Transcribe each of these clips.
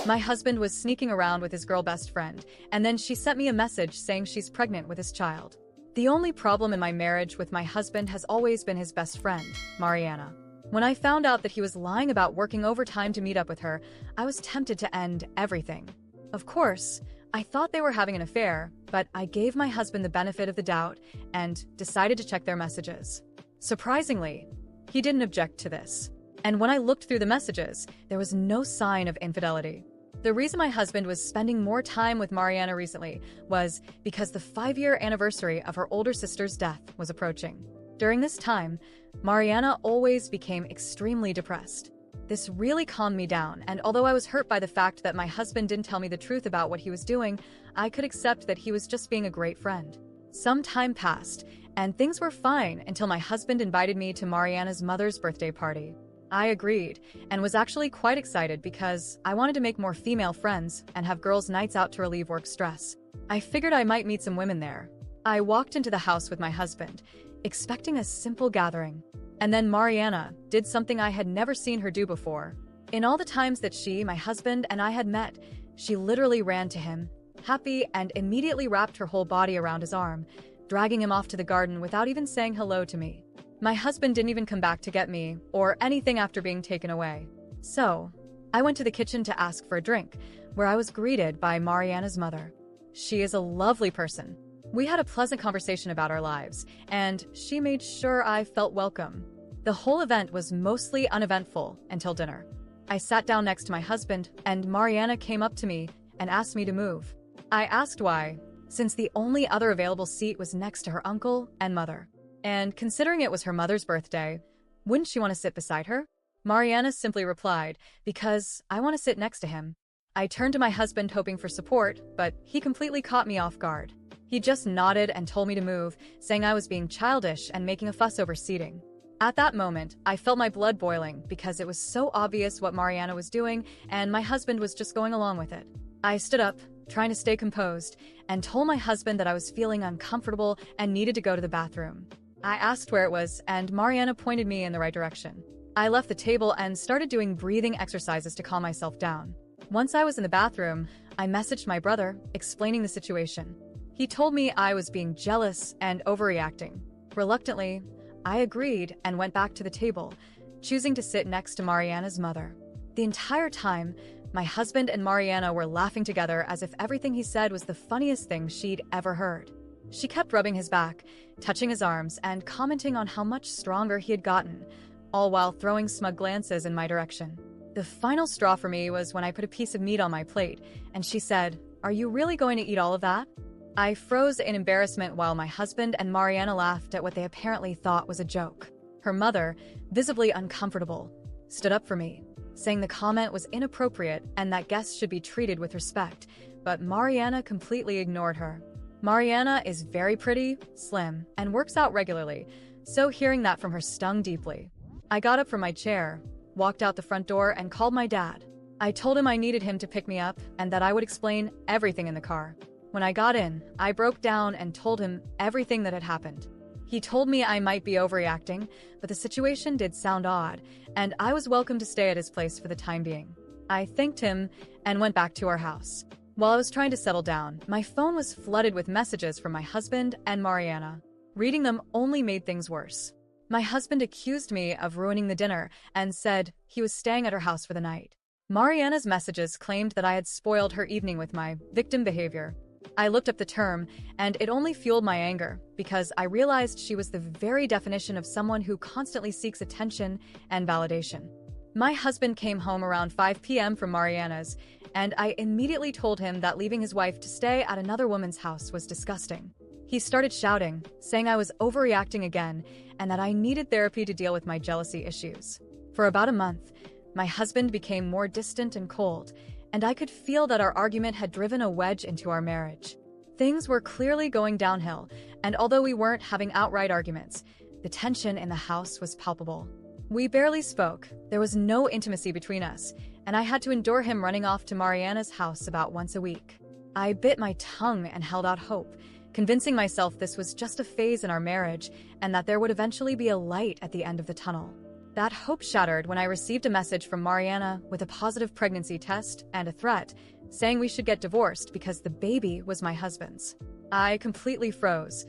My husband was sneaking around with his girl best friend, and then she sent me a message saying she's pregnant with his child. The only problem in my marriage with my husband has always been his best friend, Mariana. When I found out that he was lying about working overtime to meet up with her, I was tempted to end everything. Of course, I thought they were having an affair, but I gave my husband the benefit of the doubt and decided to check their messages. Surprisingly, he didn't object to this. And when I looked through the messages, there was no sign of infidelity. The reason my husband was spending more time with Mariana recently was because the 5-year anniversary of her older sister's death was approaching. During this time, Mariana always became extremely depressed. This really calmed me down, and although I was hurt by the fact that my husband didn't tell me the truth about what he was doing, I could accept that he was just being a great friend. Some time passed, and things were fine until my husband invited me to Mariana's mother's birthday party. I agreed, and was actually quite excited because I wanted to make more female friends and have girls' nights out to relieve work stress. I figured I might meet some women there. I walked into the house with my husband, expecting a simple gathering. And then Mariana did something I had never seen her do before. In all the times that she, my husband, and I had met, she literally ran to him, happy, and immediately wrapped her whole body around his arm, dragging him off to the garden without even saying hello to me. My husband didn't even come back to get me or anything after being taken away. So, I went to the kitchen to ask for a drink, where I was greeted by Mariana's mother. She is a lovely person. We had a pleasant conversation about our lives, and she made sure I felt welcome. The whole event was mostly uneventful until dinner. I sat down next to my husband, and Mariana came up to me and asked me to move. I asked why, since the only other available seat was next to her uncle and mother. And considering it was her mother's birthday, wouldn't she want to sit beside her? Mariana simply replied, because I want to sit next to him. I turned to my husband hoping for support, but he completely caught me off guard. He just nodded and told me to move, saying I was being childish and making a fuss over seating. At that moment, I felt my blood boiling because it was so obvious what Mariana was doing, and my husband was just going along with it. I stood up, trying to stay composed, and told my husband that I was feeling uncomfortable and needed to go to the bathroom. I asked where it was, and Mariana pointed me in the right direction. I left the table and started doing breathing exercises to calm myself down. Once I was in the bathroom, I messaged my brother, explaining the situation. He told me I was being jealous and overreacting. Reluctantly, I agreed and went back to the table, choosing to sit next to Mariana's mother. The entire time, my husband and Mariana were laughing together as if everything he said was the funniest thing she'd ever heard. She kept rubbing his back, touching his arms, and commenting on how much stronger he had gotten, all while throwing smug glances in my direction. The final straw for me was when I put a piece of meat on my plate, and she said, "Are you really going to eat all of that?" I froze in embarrassment while my husband and Mariana laughed at what they apparently thought was a joke. Her mother, visibly uncomfortable, stood up for me, saying the comment was inappropriate and that guests should be treated with respect, but Mariana completely ignored her. Mariana is very pretty, slim, and works out regularly, so hearing that from her stung deeply. I got up from my chair, walked out the front door, and called my dad. I told him I needed him to pick me up and that I would explain everything in the car. When I got in, I broke down and told him everything that had happened. He told me I might be overreacting, but the situation did sound odd, and I was welcome to stay at his place for the time being. I thanked him and went back to our house. While I was trying to settle down, my phone was flooded with messages from my husband and Mariana. Reading them only made things worse. My husband accused me of ruining the dinner and said he was staying at her house for the night. Mariana's messages claimed that I had spoiled her evening with my victim behavior. I looked up the term, and it only fueled my anger because I realized she was the very definition of someone who constantly seeks attention and validation. My husband came home around 5 p.m. from Mariana's, and I immediately told him that leaving his wife to stay at another woman's house was disgusting. He started shouting, saying I was overreacting again and that I needed therapy to deal with my jealousy issues. For about a month, my husband became more distant and cold, and I could feel that our argument had driven a wedge into our marriage. Things were clearly going downhill, and although we weren't having outright arguments, the tension in the house was palpable. We barely spoke, there was no intimacy between us, and I had to endure him running off to Mariana's house about once a week. I bit my tongue and held out hope, convincing myself this was just a phase in our marriage and that there would eventually be a light at the end of the tunnel. That hope shattered when I received a message from Mariana with a positive pregnancy test and a threat, saying we should get divorced because the baby was my husband's. I completely froze,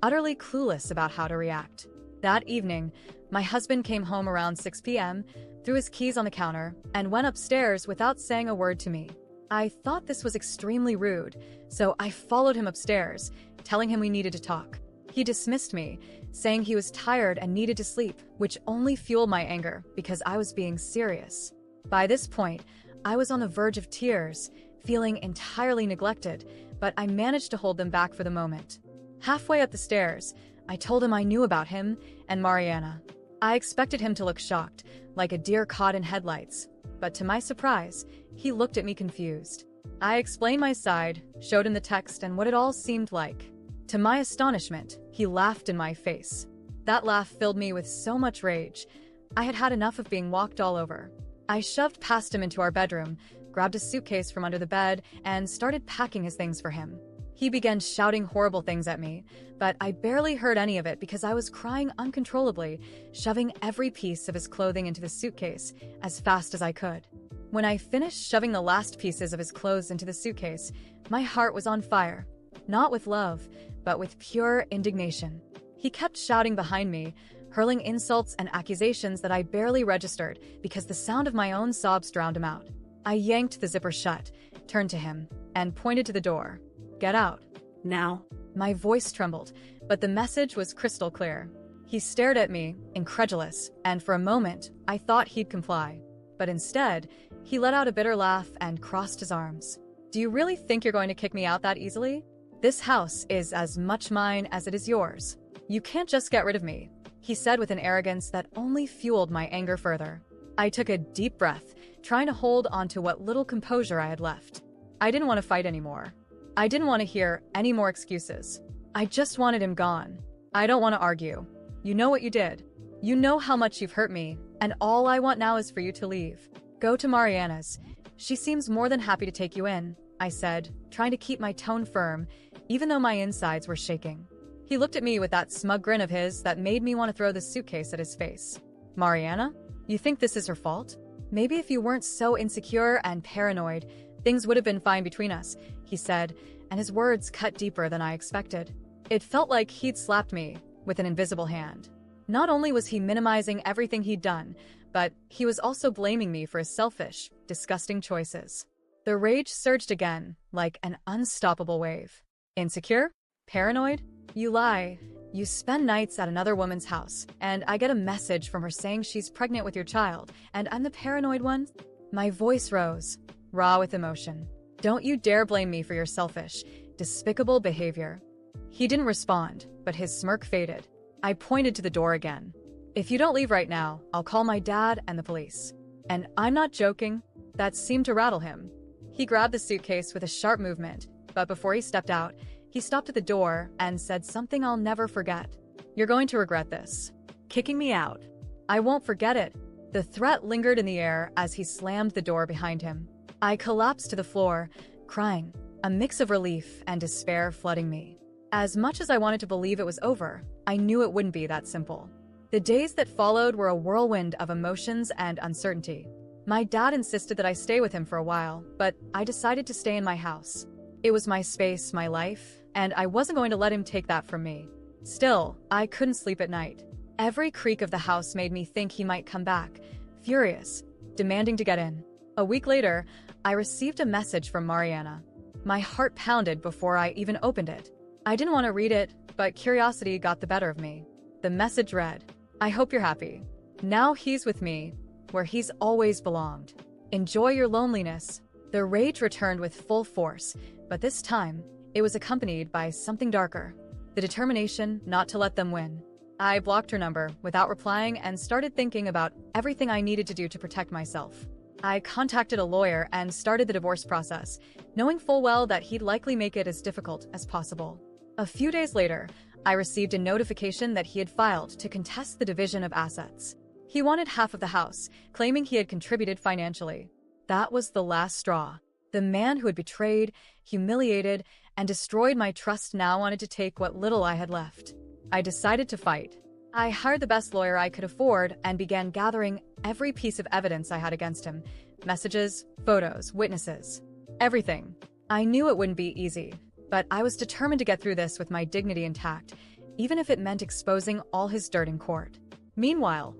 utterly clueless about how to react. That evening, my husband came home around 6 p.m., threw his keys on the counter, and went upstairs without saying a word to me. I thought this was extremely rude, so I followed him upstairs, telling him we needed to talk. He dismissed me, saying he was tired and needed to sleep, which only fueled my anger because I was being serious. By this point, I was on the verge of tears, feeling entirely neglected, but I managed to hold them back for the moment. Halfway up the stairs, I told him I knew about him and Mariana. I expected him to look shocked, like a deer caught in headlights, but to my surprise, he looked at me confused. I explained my side, showed him the text and what it all seemed like. To my astonishment, he laughed in my face. That laugh filled me with so much rage. I had had enough of being walked all over. I shoved past him into our bedroom, grabbed a suitcase from under the bed, and started packing his things for him. He began shouting horrible things at me, but I barely heard any of it because I was crying uncontrollably, shoving every piece of his clothing into the suitcase as fast as I could. When I finished shoving the last pieces of his clothes into the suitcase, my heart was on fire, not with love, but with pure indignation. He kept shouting behind me, hurling insults and accusations that I barely registered because the sound of my own sobs drowned him out. I yanked the zipper shut, turned to him, and pointed to the door. "Get out. Now." My voice trembled, but the message was crystal clear. He stared at me, incredulous, and for a moment, I thought he'd comply. But instead, he let out a bitter laugh and crossed his arms. "Do you really think you're going to kick me out that easily? This house is as much mine as it is yours. You can't just get rid of me," he said with an arrogance that only fueled my anger further. I took a deep breath, trying to hold onto what little composure I had left. I didn't want to fight anymore. I didn't want to hear any more excuses. I just wanted him gone. I don't want to argue. You know what you did. You know how much you've hurt me, and all I want now is for you to leave. Go to Mariana's. She seems more than happy to take you in, I said, trying to keep my tone firm, even though my insides were shaking. He looked at me with that smug grin of his that made me want to throw the suitcase at his face. "Mariana? You think this is her fault? Maybe if you weren't so insecure and paranoid, things would have been fine between us," he said, and his words cut deeper than I expected. It felt like he'd slapped me with an invisible hand. Not only was he minimizing everything he'd done, but he was also blaming me for his selfish, disgusting choices. The rage surged again, like an unstoppable wave. "Insecure? Paranoid? You lie. You spend nights at another woman's house, and I get a message from her saying she's pregnant with your child, and I'm the paranoid one?" My voice rose, raw with emotion. "Don't you dare blame me for your selfish, despicable behavior." He didn't respond, but his smirk faded. I pointed to the door again. "If you don't leave right now, I'll call my dad and the police." And I'm not joking. That seemed to rattle him. He grabbed the suitcase with a sharp movement, but before he stepped out, he stopped at the door and said something I'll never forget. "You're going to regret this. Kicking me out." "I won't forget it." The threat lingered in the air as he slammed the door behind him. I collapsed to the floor, crying, a mix of relief and despair flooding me. As much as I wanted to believe it was over, I knew it wouldn't be that simple. The days that followed were a whirlwind of emotions and uncertainty. My dad insisted that I stay with him for a while, but I decided to stay in my house. It was my space, my life, and I wasn't going to let him take that from me. Still, I couldn't sleep at night. Every creak of the house made me think he might come back, furious, demanding to get in. A week later, I received a message from Mariana. My heart pounded before I even opened it. I didn't want to read it, but curiosity got the better of me. The message read, "I hope you're happy. Now he's with me, where he's always belonged. Enjoy your loneliness." The rage returned with full force, but this time, it was accompanied by something darker. The determination not to let them win. I blocked her number without replying and started thinking about everything I needed to do to protect myself. I contacted a lawyer and started the divorce process, knowing full well that he'd likely make it as difficult as possible. A few days later, I received a notification that he had filed to contest the division of assets. He wanted half of the house, claiming he had contributed financially. That was the last straw. The man who had betrayed, humiliated, and destroyed my trust now wanted to take what little I had left. I decided to fight. I hired the best lawyer I could afford and began gathering every piece of evidence I had against him. Messages, photos, witnesses. Everything. I knew it wouldn't be easy, but I was determined to get through this with my dignity intact, even if it meant exposing all his dirt in court. Meanwhile,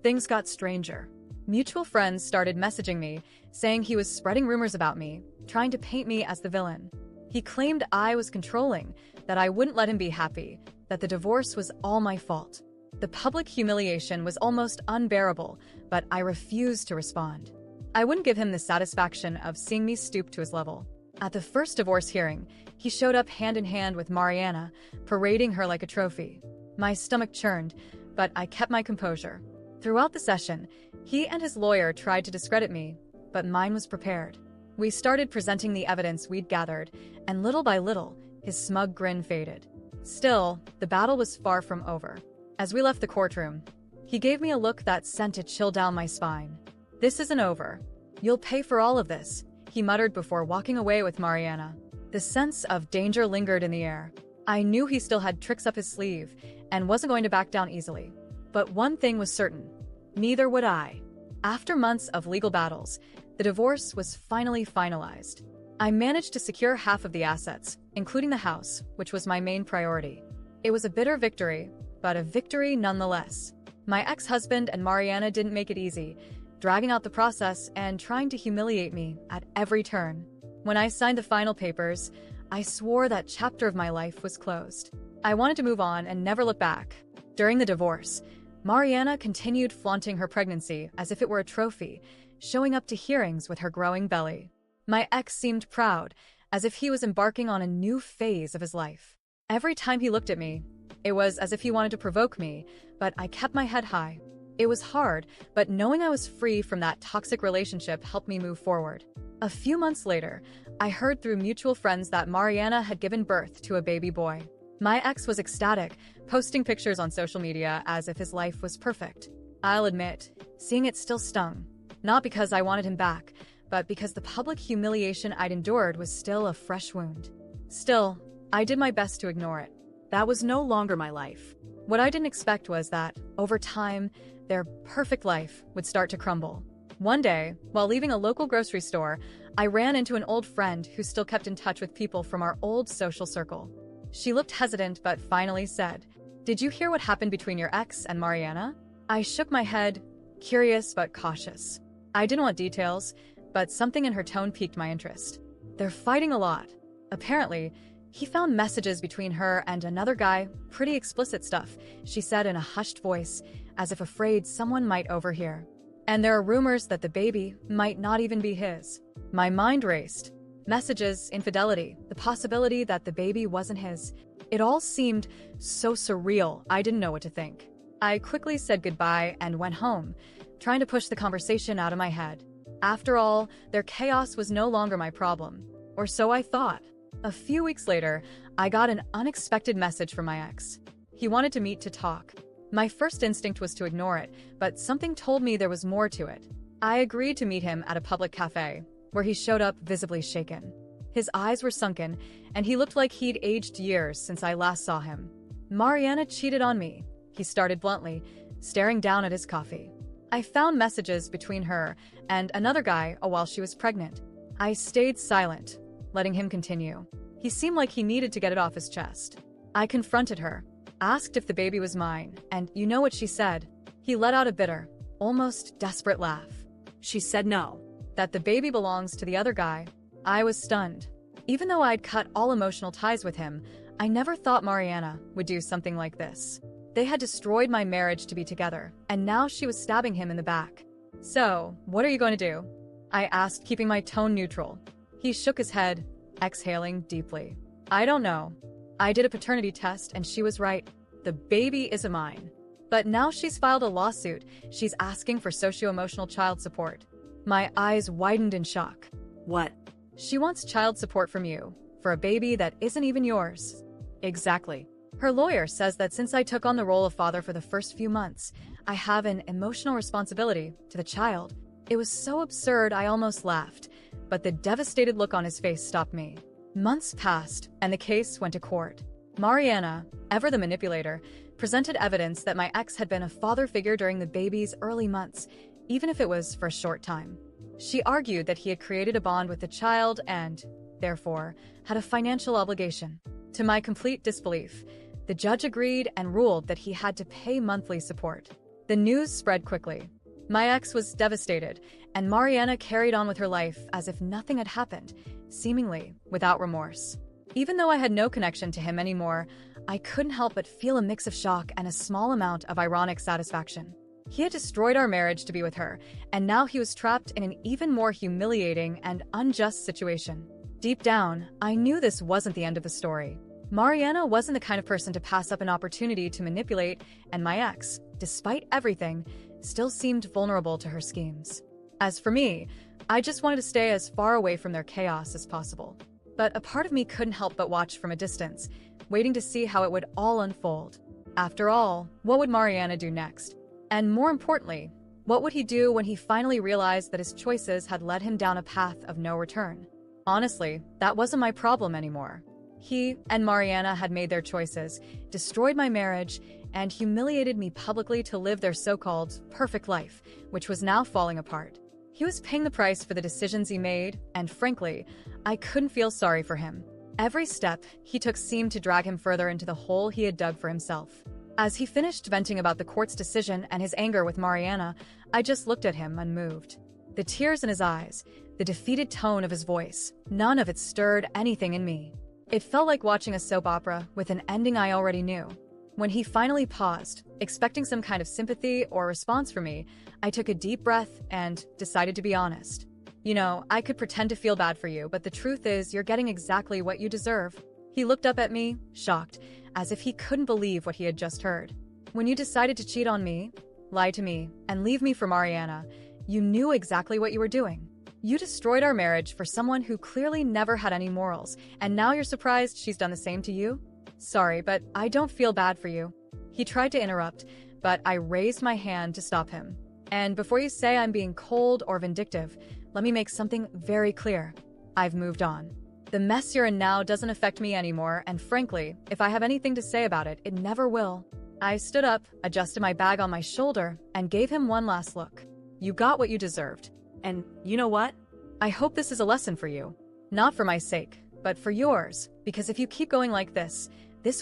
things got stranger. Mutual friends started messaging me, saying he was spreading rumors about me, trying to paint me as the villain. He claimed I was controlling, that I wouldn't let him be happy, that the divorce was all my fault. The public humiliation was almost unbearable, but I refused to respond. I wouldn't give him the satisfaction of seeing me stoop to his level. At the first divorce hearing, he showed up hand in hand with Mariana, parading her like a trophy. My stomach churned, but I kept my composure. Throughout the session, he and his lawyer tried to discredit me, but mine was prepared. We started presenting the evidence we'd gathered, and little by little, his smug grin faded. Still, the battle was far from over. As we left the courtroom, he gave me a look that sent a chill down my spine. "This isn't over. You'll pay for all of this," he muttered before walking away with Mariana. The sense of danger lingered in the air. I knew he still had tricks up his sleeve and wasn't going to back down easily. But one thing was certain. Neither would I. After months of legal battles, the divorce was finally finalized. I managed to secure half of the assets, including the house, which was my main priority. It was a bitter victory, but a victory nonetheless. My ex-husband and Mariana didn't make it easy, dragging out the process and trying to humiliate me at every turn. When I signed the final papers, I swore that chapter of my life was closed. I wanted to move on and never look back. During the divorce, Mariana continued flaunting her pregnancy as if it were a trophy, showing up to hearings with her growing belly. My ex seemed proud, as if he was embarking on a new phase of his life. Every time he looked at me, it was as if he wanted to provoke me, but I kept my head high. It was hard, but knowing I was free from that toxic relationship helped me move forward. A few months later, I heard through mutual friends that Mariana had given birth to a baby boy. My ex was ecstatic, posting pictures on social media as if his life was perfect. I'll admit, seeing it still stung. Not because I wanted him back, but because the public humiliation I'd endured was still a fresh wound. Still, I did my best to ignore it. That was no longer my life. What I didn't expect was that, over time, their perfect life would start to crumble. One day, while leaving a local grocery store, I ran into an old friend who still kept in touch with people from our old social circle. She looked hesitant but finally said, "Did you hear what happened between your ex and Mariana?" I shook my head, curious but cautious. I didn't want details, but something in her tone piqued my interest. "They're fighting a lot. Apparently, he found messages between her and another guy, pretty explicit stuff," she said in a hushed voice, as if afraid someone might overhear. "And there are rumors that the baby might not even be his." My mind raced. Messages, infidelity, the possibility that the baby wasn't his. It all seemed so surreal, I didn't know what to think. I quickly said goodbye and went home, trying to push the conversation out of my head. After all, their chaos was no longer my problem. Or so I thought. A few weeks later, I got an unexpected message from my ex. He wanted to meet to talk. My first instinct was to ignore it, but something told me there was more to it. I agreed to meet him at a public cafe, where he showed up visibly shaken. His eyes were sunken, and he looked like he'd aged years since I last saw him. "Mariana cheated on me," he started bluntly, staring down at his coffee. "I found messages between her and another guy while she was pregnant." I stayed silent, letting him continue. He seemed like he needed to get it off his chest. I confronted her, asked if the baby was mine, and you know what she said? He let out a bitter, almost desperate laugh. She said no. That the baby belongs to the other guy. I was stunned. Even though I'd cut all emotional ties with him, I never thought Mariana would do something like this. They had destroyed my marriage to be together, and now she was stabbing him in the back. "So, what are you going to do?" I asked, keeping my tone neutral. He shook his head, exhaling deeply. "I don't know. I did a paternity test and she was right. The baby isn't mine. But now she's filed a lawsuit. She's asking for socio-emotional child support." My eyes widened in shock. What? "She wants child support from you, for a baby that isn't even yours." Exactly. Her lawyer says that since I took on the role of father for the first few months, I have an emotional responsibility to the child. It was so absurd I almost laughed, but the devastated look on his face stopped me. Months passed, and the case went to court. Mariana, ever the manipulator, presented evidence that my ex had been a father figure during the baby's early months, even if it was for a short time. She argued that he had created a bond with the child and, therefore, had a financial obligation. To my complete disbelief, the judge agreed and ruled that he had to pay monthly support. The news spread quickly. My ex was devastated, and Mariana carried on with her life as if nothing had happened, seemingly without remorse. Even though I had no connection to him anymore, I couldn't help but feel a mix of shock and a small amount of ironic satisfaction. He had destroyed our marriage to be with her, and now he was trapped in an even more humiliating and unjust situation. Deep down, I knew this wasn't the end of the story. Mariana wasn't the kind of person to pass up an opportunity to manipulate, and my ex, despite everything, still seemed vulnerable to her schemes. As for me, I just wanted to stay as far away from their chaos as possible. But a part of me couldn't help but watch from a distance, waiting to see how it would all unfold. After all, what would Mariana do next? And more importantly, what would he do when he finally realized that his choices had led him down a path of no return? Honestly, that wasn't my problem anymore. He and Mariana had made their choices, destroyed my marriage, and humiliated me publicly to live their so-called perfect life, which was now falling apart. He was paying the price for the decisions he made, and frankly, I couldn't feel sorry for him. Every step he took seemed to drag him further into the hole he had dug for himself. As he finished venting about the court's decision and his anger with Mariana, I just looked at him unmoved. The tears in his eyes, the defeated tone of his voice, none of it stirred anything in me. It felt like watching a soap opera with an ending I already knew. When he finally paused, expecting some kind of sympathy or response from me, I took a deep breath and decided to be honest. You know, I could pretend to feel bad for you, but the truth is you're getting exactly what you deserve. He looked up at me, shocked, as if he couldn't believe what he had just heard. When you decided to cheat on me, lie to me, and leave me for Mariana, you knew exactly what you were doing. You destroyed our marriage for someone who clearly never had any morals, and now you're surprised she's done the same to you? Sorry, but I don't feel bad for you. He tried to interrupt, but I raised my hand to stop him. And before you say I'm being cold or vindictive, let me make something very clear. I've moved on. The mess you're in now doesn't affect me anymore, and frankly, if I have anything to say about it, it never will. I stood up, adjusted my bag on my shoulder, and gave him one last look. You got what you deserved. And you know what? I hope this is a lesson for you. Not for my sake, but for yours, because if you keep going like this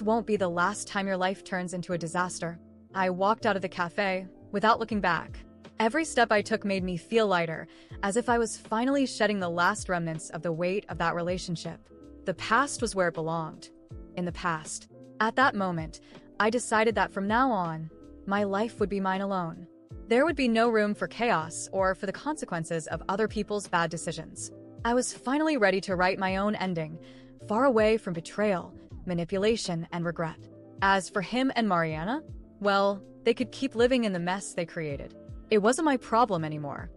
won't be the last time your life turns into a disaster. I walked out of the cafe without looking back. Every step I took made me feel lighter, as if I was finally shedding the last remnants of the weight of that relationship. The past was where it belonged. In the past. At that moment, I decided that from now on, my life would be mine alone. There would be no room for chaos or for the consequences of other people's bad decisions. I was finally ready to write my own ending, far away from betrayal, manipulation, and regret. As for him and Mariana, well, they could keep living in the mess they created. It wasn't my problem anymore.